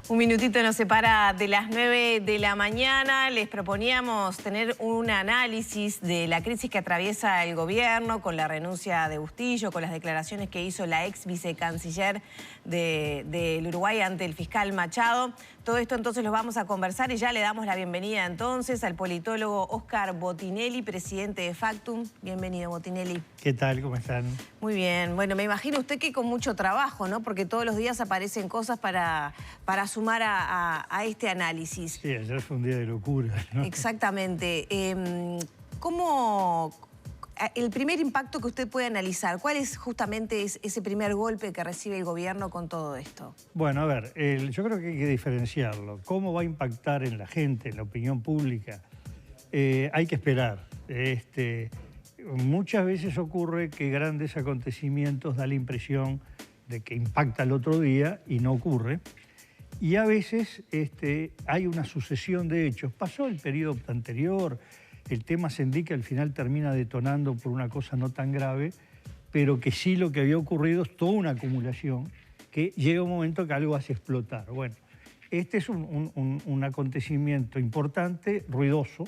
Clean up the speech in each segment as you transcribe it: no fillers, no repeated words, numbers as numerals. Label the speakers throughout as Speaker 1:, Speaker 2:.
Speaker 1: Un minutito nos separa de las 9 de la mañana. Les proponíamos tener un análisis de la crisis que atraviesa el gobierno con la renuncia de Bustillo, con las declaraciones que hizo la ex vicecanciller del Uruguay ante el fiscal Machado. Todo esto entonces lo vamos a conversar y ya le damos la bienvenida entonces al politólogo Óscar Botinelli, presidente de Factum. Bienvenido, Botinelli.
Speaker 2: ¿Qué tal? ¿Cómo están?
Speaker 1: Muy bien. Bueno, me imagino usted que con mucho trabajo, ¿no? Porque todos los días aparecen cosas para sumar a este análisis.
Speaker 2: Sí, ayer fue un día de locura, ¿no?
Speaker 1: Exactamente. ¿Cómo el primer impacto que usted puede analizar, cuál es justamente ese primer golpe que recibe el gobierno con todo esto?
Speaker 2: Bueno, a ver, yo creo que hay que diferenciarlo. ¿Cómo va a impactar en la gente, en la opinión pública? Hay que esperar. Muchas veces ocurre que grandes acontecimientos dan la impresión de que impacta el otro día y no ocurre. Y a veces hay una sucesión de hechos. Pasó el periodo anterior, el tema Sendí que al final termina detonando por una cosa no tan grave, pero que sí lo que había ocurrido es toda una acumulación que llega un momento que algo hace explotar. Bueno, este es un acontecimiento importante, ruidoso,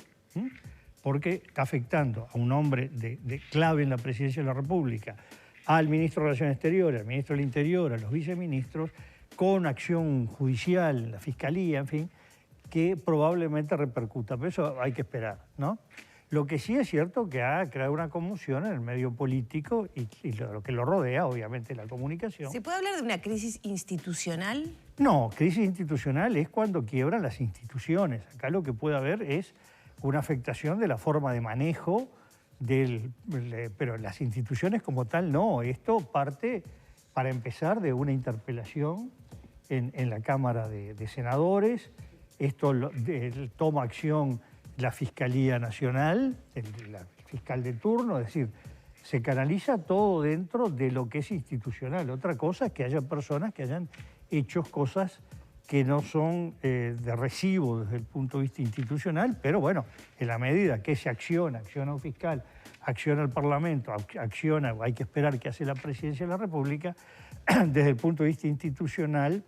Speaker 2: porque está afectando a un hombre de clave en la presidencia de la República, al ministro de Relaciones Exteriores, al ministro del Interior, a los viceministros, con acción judicial, la fiscalía, en fin, que probablemente repercuta. Pero eso hay que esperar, ¿no? Lo que sí es cierto que ha creado una conmoción en el medio político y lo que lo rodea, obviamente, la comunicación.
Speaker 1: ¿Se puede hablar de una crisis institucional?
Speaker 2: No, crisis institucional es cuando quiebran las instituciones. Acá lo que puede haber es una afectación de la forma de manejo, pero las instituciones como tal no. Esto parte, para empezar, de una interpelación en la Cámara de Senadores. Esto toma acción la Fiscalía Nacional, el fiscal de turno, es decir, se canaliza todo dentro de lo que es institucional. Otra cosa es que haya personas que hayan hecho cosas que no son de recibo desde el punto de vista institucional, pero bueno, en la medida que se acciona un fiscal, acciona el Parlamento, hay que esperar qué hace la Presidencia de la República, desde el punto de vista institucional,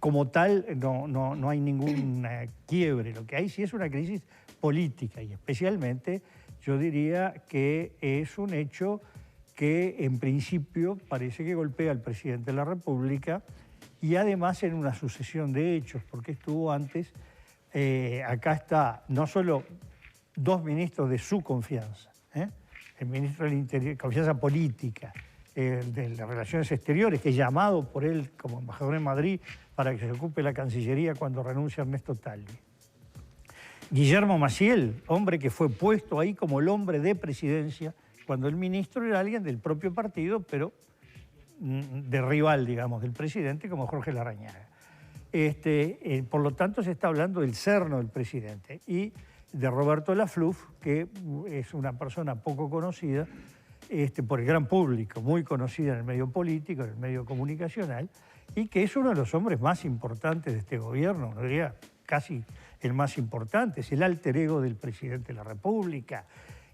Speaker 2: como tal, no hay ningún quiebre. Lo que hay sí es una crisis política y especialmente yo diría que es un hecho que en principio parece que golpea al presidente de la República y además en una sucesión de hechos, porque estuvo antes, acá está no solo dos ministros de su confianza, el ministro del Interior, confianza política, de las Relaciones Exteriores, que es llamado por él como embajador en Madrid para que se ocupe la Cancillería cuando renuncia Ernesto Talvi. Guillermo Maciel, hombre que fue puesto ahí como el hombre de presidencia, cuando el ministro era alguien del propio partido, pero de rival, digamos, del presidente, como Jorge Larrañaga. Por lo tanto, se está hablando del cerno del presidente y de Roberto Lafluf, que es una persona poco conocida por el gran público, muy conocida en el medio político, en el medio comunicacional, y que es uno de los hombres más importantes de este gobierno, no diría casi el más importante, es el alter ego del presidente de la República,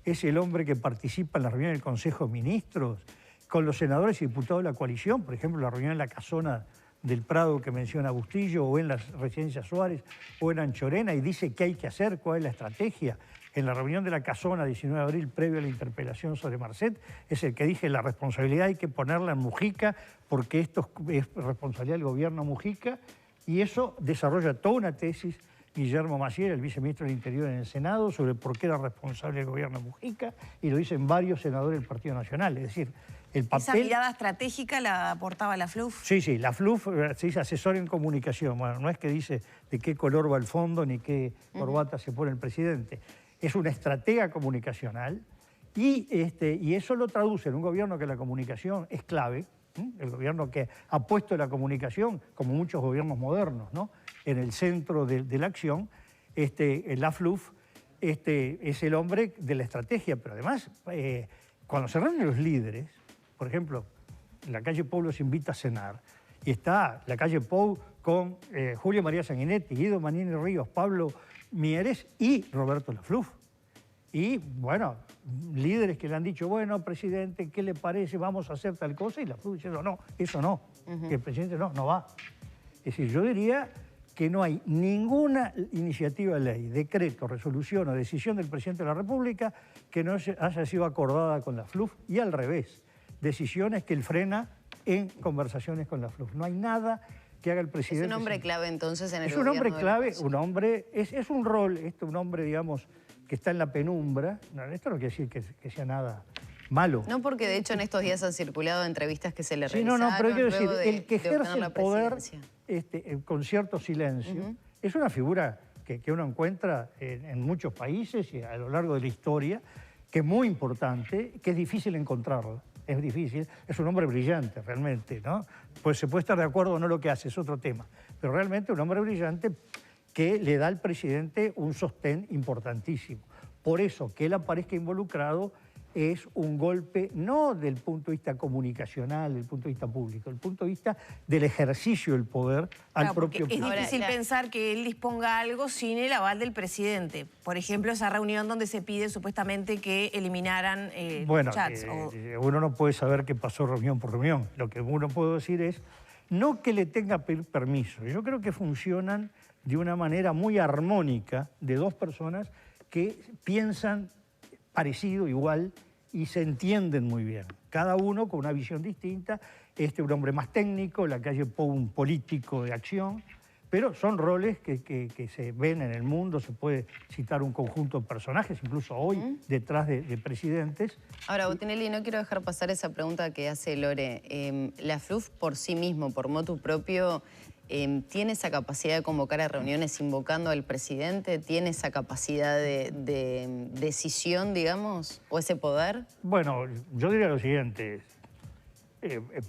Speaker 2: es el hombre que participa en la reunión del Consejo de Ministros, con los senadores y diputados de la coalición, por ejemplo, la reunión en la Casona del Prado que menciona Bustillo, o en la Residencia Suárez, o en Anchorena, y dice qué hay que hacer, cuál es la estrategia. En la reunión de la Casona, 19 de abril, previo a la interpelación sobre Marcet, es el que dije la responsabilidad hay que ponerla en Mujica, porque esto es responsabilidad del gobierno Mujica, y eso desarrolla toda una tesis Guillermo Maciel, el viceministro del Interior en el Senado, sobre por qué era responsable el gobierno Mujica, y lo dicen varios senadores del Partido Nacional. Es decir, el papel...
Speaker 1: ¿Esa mirada estratégica la aportaba Lafluf?
Speaker 2: Sí, Lafluf se dice asesor en comunicación. Bueno, no es que dice de qué color va el fondo ni qué corbata se pone el presidente. Es una estratega comunicacional y eso lo traduce en un gobierno que la comunicación es clave, el gobierno que ha puesto la comunicación, como muchos gobiernos modernos, ¿no?, en el centro de la acción. Lafluf es el hombre de la estrategia, pero además, cuando se reúnen los líderes, por ejemplo, la calle Pou los invita a cenar, y está la calle Pou con Julio María Sanguinetti, Guido Manini Ríos, Pablo Mieres y Roberto Lafluf. Y, bueno, líderes que le han dicho, bueno, presidente, ¿qué le parece? Vamos a hacer tal cosa. Y Lafluf diciendo, no, eso no, que el presidente no va. Es decir, yo diría que no hay ninguna iniciativa de ley, decreto, resolución o decisión del presidente de la República que no haya sido acordada con la FLUF y al revés, decisiones que él frena en conversaciones con la FLUF. No hay nada que haga el presidente.
Speaker 3: Es un hombre clave entonces en el
Speaker 2: gobierno. Es un hombre clave, un hombre, es un rol, un hombre, digamos, que está en la penumbra. No, esto no quiere decir que sea nada malo.
Speaker 3: No, porque de hecho en estos días han circulado entrevistas que se le realizaron.
Speaker 2: Sí, no, pero quiero decir, el que ejerce el poder con cierto silencio es una figura que uno encuentra en muchos países y a lo largo de la historia, que es muy importante, que es difícil encontrarla. Es difícil, es un hombre brillante realmente, ¿no? Pues se puede estar de acuerdo o no lo que hace, es otro tema. Pero realmente un hombre brillante que le da al presidente un sostén importantísimo. Por eso que él aparezca involucrado es un golpe no del punto de vista comunicacional, del punto de vista público, del punto de vista del ejercicio del poder al propio
Speaker 1: pueblo. Es difícil pensar que él disponga algo sin el aval del presidente. Por ejemplo, esa reunión donde se pide supuestamente que eliminaran
Speaker 2: bueno,
Speaker 1: chats.
Speaker 2: Uno no puede saber qué pasó reunión por reunión. Lo que uno puede decir es no que le tenga que pedir permiso. Yo creo que funcionan de una manera muy armónica de dos personas que piensan parecido, igual, y se entienden muy bien. Cada uno con una visión distinta. Un hombre más técnico, la calle Pou un político de acción, pero son roles que se ven en el mundo. Se puede citar un conjunto de personajes, incluso hoy, detrás de presidentes.
Speaker 3: Ahora, Botinelli, no quiero dejar pasar esa pregunta que hace Lore. La FLUF por sí mismo, por motu propio, ¿tiene esa capacidad de convocar a reuniones invocando al presidente? ¿Tiene esa capacidad de decisión, digamos, o ese poder?
Speaker 2: Bueno, yo diría lo siguiente.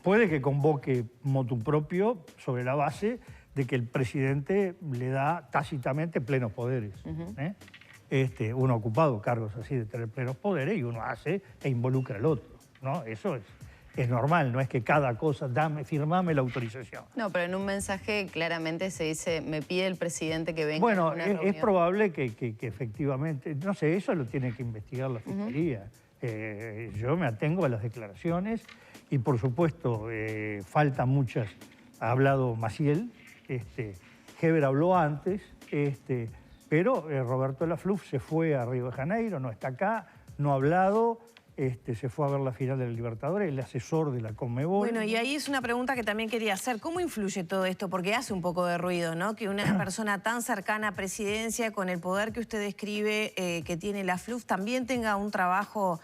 Speaker 2: Puede que convoque motu propio sobre la base de que el presidente le da tácitamente plenos poderes. Uno ha ocupado cargos así de tener plenos poderes y uno hace e involucra al otro, ¿no? Eso es normal, no es que cada cosa, firmame la autorización.
Speaker 3: No, pero en un mensaje claramente se dice, me pide el presidente que venga.
Speaker 2: Bueno,
Speaker 3: a una reunión.
Speaker 2: Es probable que efectivamente, no sé, eso lo tiene que investigar la Fiscalía. Yo me atengo a las declaraciones y por supuesto faltan muchas. Ha hablado Maciel, Heber habló antes, pero Roberto Lafluf se fue a Río de Janeiro, no está acá, no ha hablado. Se fue a ver la final de la Libertadores, el asesor de la Conmebol.
Speaker 1: Bueno, y ahí es una pregunta que también quería hacer. ¿Cómo influye todo esto? Porque hace un poco de ruido, ¿no? Que una persona tan cercana a presidencia, con el poder que usted describe que tiene la FLUF, también tenga un trabajo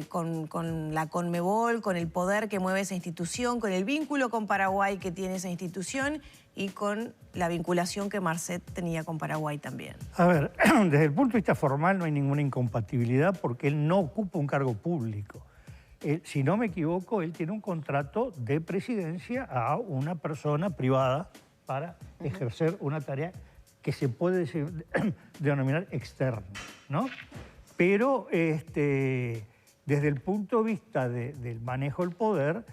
Speaker 1: con la Conmebol, con el poder que mueve esa institución, con el vínculo con Paraguay que tiene esa institución y con la vinculación que Marcet tenía con Paraguay también.
Speaker 2: A ver, desde el punto de vista formal no hay ninguna incompatibilidad porque él no ocupa un cargo público. Si no me equivoco, él tiene un contrato de presidencia a una persona privada para ejercer una tarea que se puede denominar externa, ¿no? Pero desde el punto de vista del manejo del poder,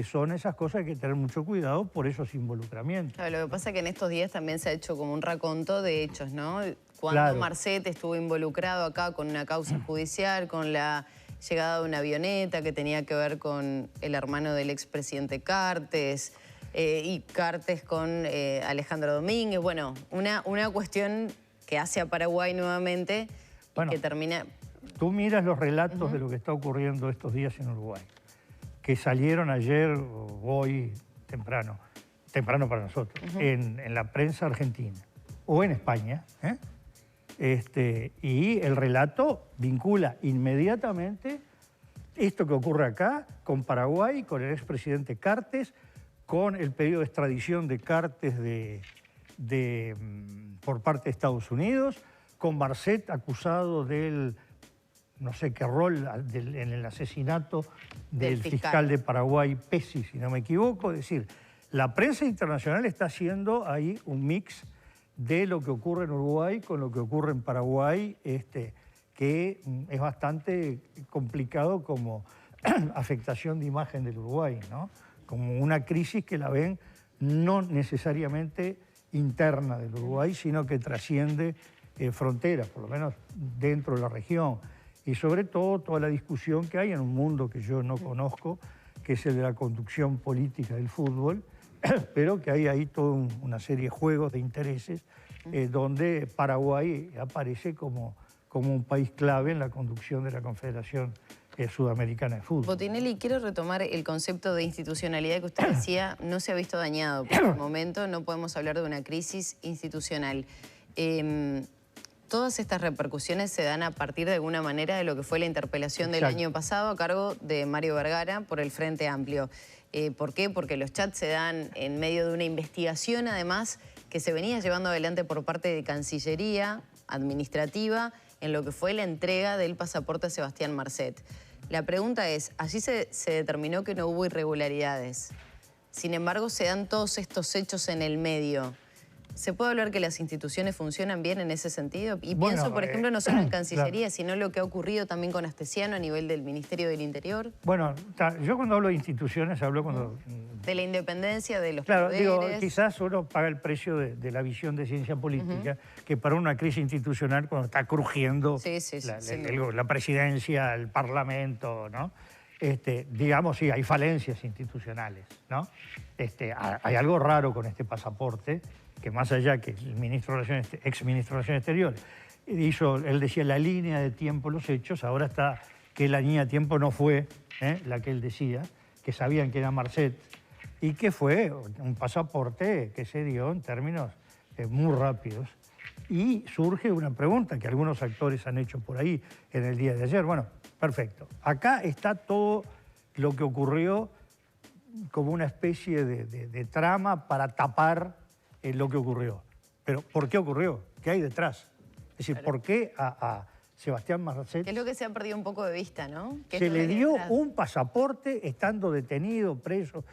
Speaker 2: son esas cosas que hay que tener mucho cuidado por esos involucramientos.
Speaker 3: Claro, lo que pasa es que en estos días también se ha hecho como un raconto de hechos, ¿no? Cuando
Speaker 2: Claro.
Speaker 3: Marcet estuvo involucrado acá con una causa judicial, con la llegada de una avioneta que tenía que ver con el hermano del expresidente Cartes, y Cartes con Alejandro Domínguez. Bueno, una cuestión que hace a Paraguay nuevamente y que termina...
Speaker 2: Tú miras los relatos de lo que está ocurriendo estos días en Uruguay, que salieron ayer o hoy temprano para nosotros, en la prensa argentina o en España, y el relato vincula inmediatamente esto que ocurre acá con Paraguay, con el expresidente Cartes, con el pedido de extradición de Cartes por parte de Estados Unidos, con Marcet acusado del no sé qué rol en el asesinato del fiscal de Paraguay, Pesci, si no me equivoco. Es decir, la prensa internacional está haciendo ahí un mix de lo que ocurre en Uruguay con lo que ocurre en Paraguay, que es bastante complicado como afectación de imagen del Uruguay, ¿no? Como una crisis que la ven no necesariamente interna del Uruguay, sino que trasciende fronteras, por lo menos dentro de la región. Y sobre todo toda la discusión que hay en un mundo que yo no conozco, que es el de la conducción política del fútbol, pero que hay ahí toda una serie de juegos de intereses donde Paraguay aparece como un país clave en la conducción de la Confederación Sudamericana de Fútbol.
Speaker 3: Botinelli, quiero retomar el concepto de institucionalidad que usted decía, no se ha visto dañado por el momento, no podemos hablar de una crisis institucional. Todas estas repercusiones se dan a partir de alguna manera de lo que fue la interpelación del año pasado a cargo de Mario Vergara por el Frente Amplio. ¿Por qué? Porque los chats se dan en medio de una investigación, además, que se venía llevando adelante por parte de Cancillería administrativa en lo que fue la entrega del pasaporte a Sebastián Marcet. La pregunta es, allí se determinó que no hubo irregularidades. Sin embargo, se dan todos estos hechos en el medio. ¿Se puede hablar que las instituciones funcionan bien en ese sentido? Y bueno, pienso, por ejemplo, no solo en Cancillería, claro, sino lo que ha ocurrido también con Astesiano a nivel del Ministerio del Interior.
Speaker 2: Bueno, yo cuando hablo de instituciones hablo cuando...
Speaker 3: De la independencia de los
Speaker 2: poderes. Digo, quizás uno paga el precio de la visión de ciencia política, que para una crisis institucional cuando está crujiendo la presidencia, el Parlamento, ¿no? Digamos, sí, hay falencias institucionales, ¿no? Hay algo raro con este pasaporte, que más allá que el ministro de Relaciones, ex-ministro de Relaciones Exteriores, él decía la línea de tiempo, los hechos, ahora está que la línea de tiempo no fue la que él decía, que sabían que era Marcet, y que fue un pasaporte que se dio en términos muy rápidos. Y surge una pregunta que algunos actores han hecho por ahí en el día de ayer. Bueno, perfecto. Acá está todo lo que ocurrió como una especie de trama para tapar lo que ocurrió. Pero ¿por qué ocurrió? ¿Qué hay detrás? Es decir, ¿por qué a Sebastián Marcet?
Speaker 3: Que es lo que se ha perdido un poco de vista, ¿no?
Speaker 2: Se le dio un pasaporte estando detenido, preso,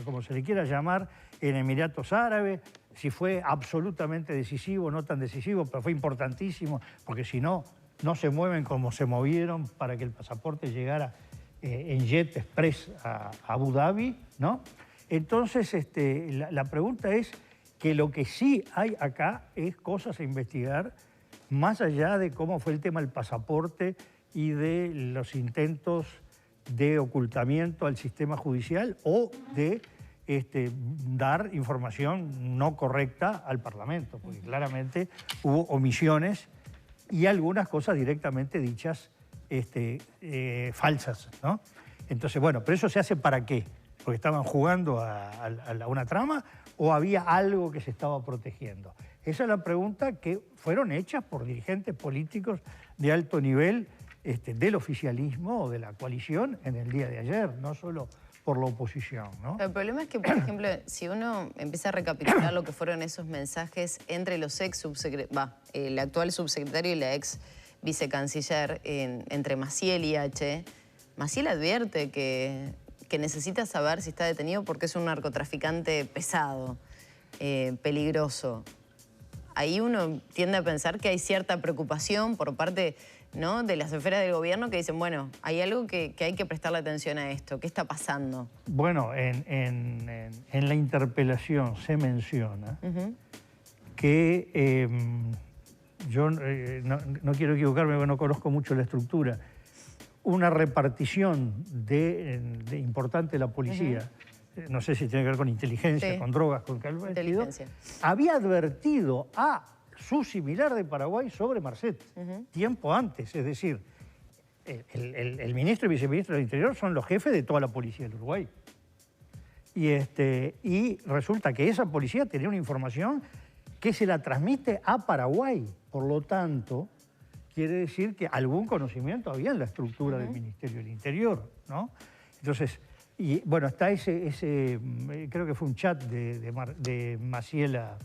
Speaker 2: como se le quiera llamar, en Emiratos Árabes. Si fue absolutamente decisivo, no tan decisivo, pero fue importantísimo, porque si no, no se mueven como se movieron para que el pasaporte llegara en jet express a Abu Dhabi, ¿no? Entonces, la pregunta es que lo que sí hay acá es cosas a investigar, más allá de cómo fue el tema del pasaporte y de los intentos de ocultamiento al sistema judicial o de dar información no correcta al Parlamento, porque claramente hubo omisiones y algunas cosas directamente dichas falsas, ¿no? Entonces, bueno, pero eso se hace ¿para qué? ¿Porque estaban jugando a una trama o había algo que se estaba protegiendo? Esa es la pregunta que fueron hechas por dirigentes políticos de alto nivel del oficialismo o de la coalición en el día de ayer, no solo por la oposición, ¿no?
Speaker 3: El problema es que, por ejemplo, si uno empieza a recapitular lo que fueron esos mensajes entre los el actual subsecretario y la ex vicecanciller, entre Maciel y H, Maciel advierte que necesita saber si está detenido porque es un narcotraficante pesado, peligroso. Ahí uno tiende a pensar que hay cierta preocupación por parte, ¿no?, de las esferas del gobierno que dicen, bueno, hay algo que hay que prestarle atención a esto. ¿Qué está pasando?
Speaker 2: Bueno, en la interpelación se menciona que yo no quiero equivocarme porque no conozco mucho la estructura, una repartición importante de la policía, no sé si tiene que ver con inteligencia, con drogas, con algo parecido, había advertido a su similar de Paraguay sobre Marcet tiempo antes. Es decir, el ministro y viceministro del Interior son los jefes de toda la policía del Uruguay. Y resulta que esa policía tenía una información que se la transmite a Paraguay. Por lo tanto, quiere decir que algún conocimiento había en la estructura del Ministerio del Interior, ¿no? Entonces, y bueno, está creo que fue un chat de Maciel a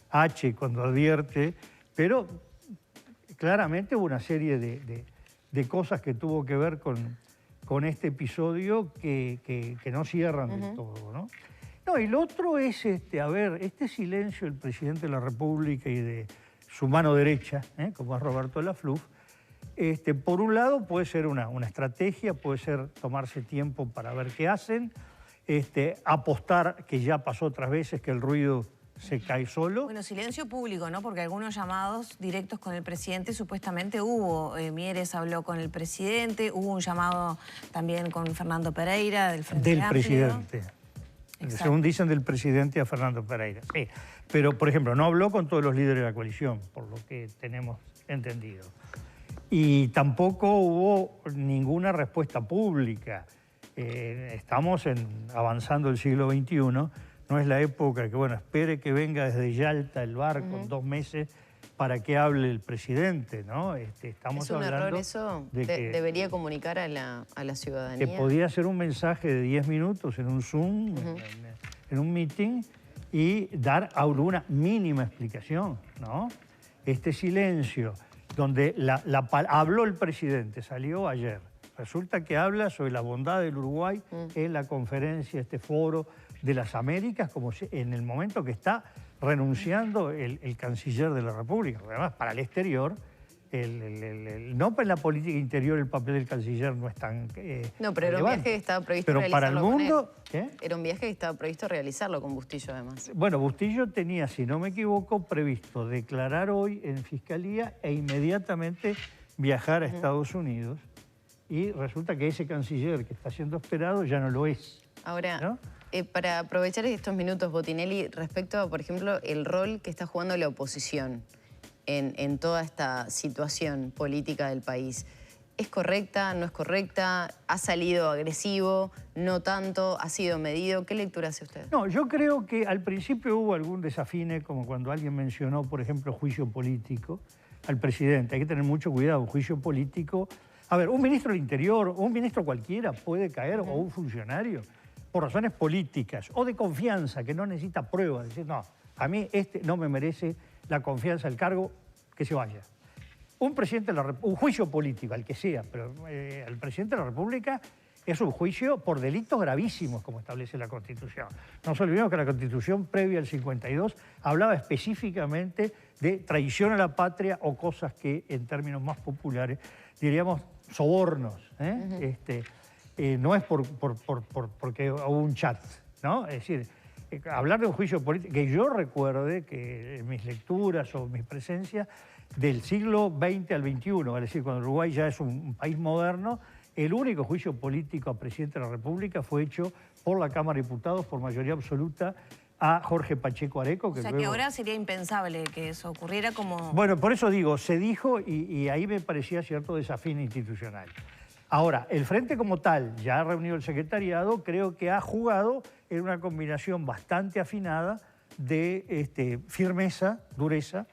Speaker 2: H cuando advierte, pero claramente hubo una serie de cosas que tuvo que ver con este episodio que no cierran del todo, ¿no? No, y lo otro es, a ver, este silencio del presidente de la República y de su mano derecha, como es Roberto Lafluf, por un lado puede ser una estrategia, puede ser tomarse tiempo para ver qué hacen, apostar, que ya pasó otras veces, que el ruido se cae solo.
Speaker 1: Bueno, silencio público, ¿no? Porque algunos llamados directos con el presidente supuestamente hubo. Mieres habló con el presidente, hubo un llamado también con Fernando Pereira del Frente Amplio.
Speaker 2: Del presidente.
Speaker 1: Exacto.
Speaker 2: según dicen del presidente a Fernando Pereira. Sí. Pero, por ejemplo, no habló con todos los líderes de la coalición, por lo que tenemos entendido. Y tampoco hubo ninguna respuesta pública. Estamos avanzando el siglo XXI, no es la época que, bueno, espere que venga desde Yalta el barco en 2 meses para que hable el presidente, ¿no? Estamos
Speaker 3: ¿Es un
Speaker 2: hablando
Speaker 3: error eso?
Speaker 2: de que
Speaker 3: ¿Debería comunicar a la ciudadanía?
Speaker 2: que podía ser un mensaje de 10 minutos en un Zoom, en un meeting, y dar alguna mínima explicación, ¿no? Este silencio, donde habló el presidente, salió ayer. Resulta que habla sobre la bondad del Uruguay en la conferencia, este foro de las Américas, como en el momento que está renunciando el canciller de la República. Además, para el exterior, no para la política interior el papel del canciller no es tan
Speaker 3: no, pero era un viaje que estaba previsto
Speaker 2: pero para el
Speaker 3: realizarlo
Speaker 2: mundo,
Speaker 3: con él. Era un viaje que estaba previsto realizarlo con Bustillo, además.
Speaker 2: Bueno, Bustillo tenía, si no me equivoco, previsto declarar hoy en Fiscalía e inmediatamente viajar a Estados Unidos. Y resulta que ese canciller que está siendo esperado ya no lo es.
Speaker 3: Ahora,
Speaker 2: ¿no?
Speaker 3: Para aprovechar estos minutos, Botinelli, respecto a, por ejemplo, el rol que está jugando la oposición en toda esta situación política del país. ¿Es correcta? ¿No es correcta? ¿Ha salido agresivo? ¿No tanto? ¿Ha sido medido? ¿Qué lectura hace usted?
Speaker 2: No, yo creo que al principio hubo algún desafine, como cuando alguien mencionó, por ejemplo, juicio político al presidente. Hay que tener mucho cuidado, un juicio político. A ver, un ministro del Interior, un ministro cualquiera puede caer, o un funcionario, por razones políticas o de confianza, que no necesita pruebas. Decir, no, a mí no me merece la confianza del cargo, que se vaya. Un presidente de un juicio político, al que sea, pero al presidente de la República es un juicio por delitos gravísimos, como establece la Constitución. No nos olvidemos que la Constitución previa al 52 hablaba específicamente de traición a la patria o cosas que, en términos más populares, diríamos sobornos. No es porque hubo un chat, ¿no? Es decir, hablar de un juicio político, que yo recuerde que en mis lecturas o mis presencias del siglo XX al XXI, es decir, cuando Uruguay ya es un país moderno, el único juicio político a presidente de la República fue hecho por la Cámara de Diputados por mayoría absoluta a Jorge Pacheco Areco.
Speaker 1: O sea, que ahora sería impensable que eso ocurriera como...
Speaker 2: Bueno, por eso digo, se dijo y ahí me parecía cierto desafío institucional. Ahora, el Frente como tal, ya reunido el secretariado, creo que ha jugado en una combinación bastante afinada de firmeza, dureza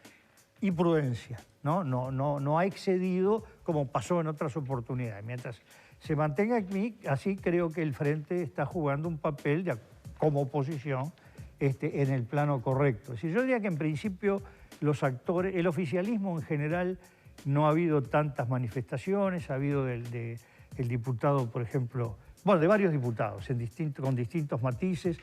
Speaker 2: y prudencia. No ha excedido como pasó en otras oportunidades. Mientras se mantenga así, creo que el Frente está jugando un papel como oposición en el plano correcto. Es decir, yo diría que en principio los actores, el oficialismo en general, no ha habido tantas manifestaciones, ha habido el diputado, por ejemplo, bueno, de varios diputados, con distintos matices,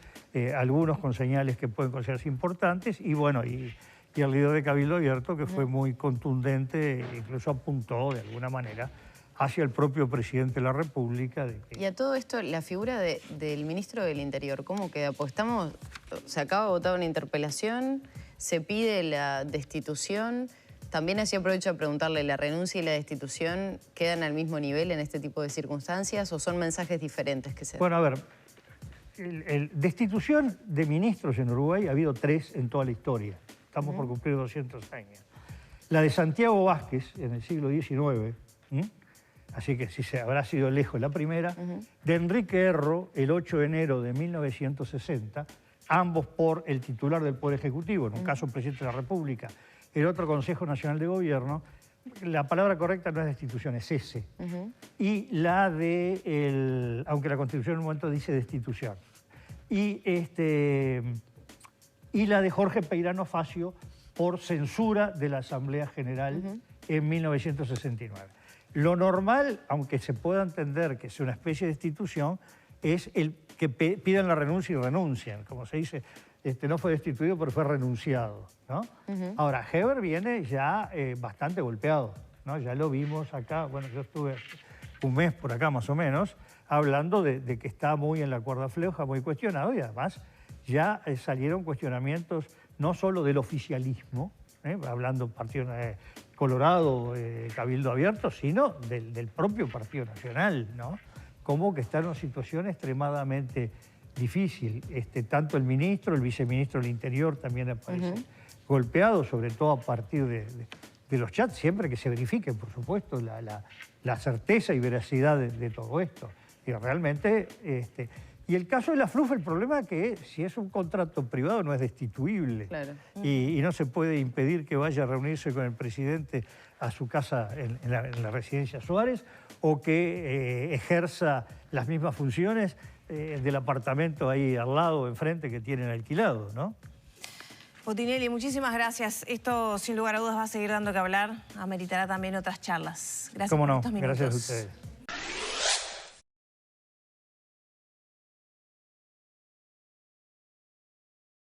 Speaker 2: algunos con señales que pueden considerarse importantes, y bueno, y el líder de Cabildo Abierto, que fue muy contundente, incluso apuntó de alguna manera hacia el propio presidente de la República.
Speaker 3: Y a todo esto, la figura del ministro del Interior, ¿cómo queda? Pues se acaba de votar una interpelación, se pide la destitución. También así aprovecho a preguntarle, ¿la renuncia y la destitución quedan al mismo nivel en este tipo de circunstancias o son mensajes diferentes que se dan?
Speaker 2: Bueno, a ver, destitución de ministros en Uruguay ha habido 3 en toda la historia. Estamos por cumplir 200 años. La de Santiago Vázquez en el siglo XIX, así que sí se habrá sido lejos la primera, de Enrique Erro el 8 de enero de 1960, ambos por el titular del Poder Ejecutivo, en un caso presidente de la República, el otro Consejo Nacional de Gobierno. La palabra correcta no es destitución, es cese. Y la de, aunque la Constitución en un momento dice destitución. Y la de Jorge Peirano Facio por censura de la Asamblea General en 1969. Lo normal, aunque se pueda entender que es una especie de destitución, es el que pidan la renuncia y renuncian. Como se dice, no fue destituido, pero fue renunciado, ¿no? Ahora, Heber viene ya bastante golpeado, ¿no? Ya lo vimos acá, bueno, yo estuve un mes por acá más o menos, hablando de que está muy en la cuerda floja, muy cuestionado, y además ya salieron cuestionamientos no solo del oficialismo, hablando Partido Colorado, Cabildo Abierto, sino del propio Partido Nacional, ¿no? Como que está en una situación extremadamente difícil. Tanto el ministro, el viceministro del Interior también aparecen golpeados, sobre todo a partir de los chats, siempre que se verifique, por supuesto, la certeza y veracidad de todo esto. Y realmente, y el caso de la FLUF, el problema es que si es un contrato privado no es destituible.
Speaker 3: Claro.
Speaker 2: Y no se puede impedir que vaya a reunirse con el presidente a su casa en la residencia Suárez o que ejerza las mismas funciones del apartamento ahí al lado, enfrente, que tienen alquilado, ¿no?
Speaker 1: Botinelli, muchísimas gracias. Esto, sin lugar a dudas, va a seguir dando que hablar. Ameritará también otras charlas. Gracias
Speaker 2: ¿Cómo
Speaker 1: por
Speaker 2: no?
Speaker 1: estos minutos.
Speaker 2: Gracias a ustedes.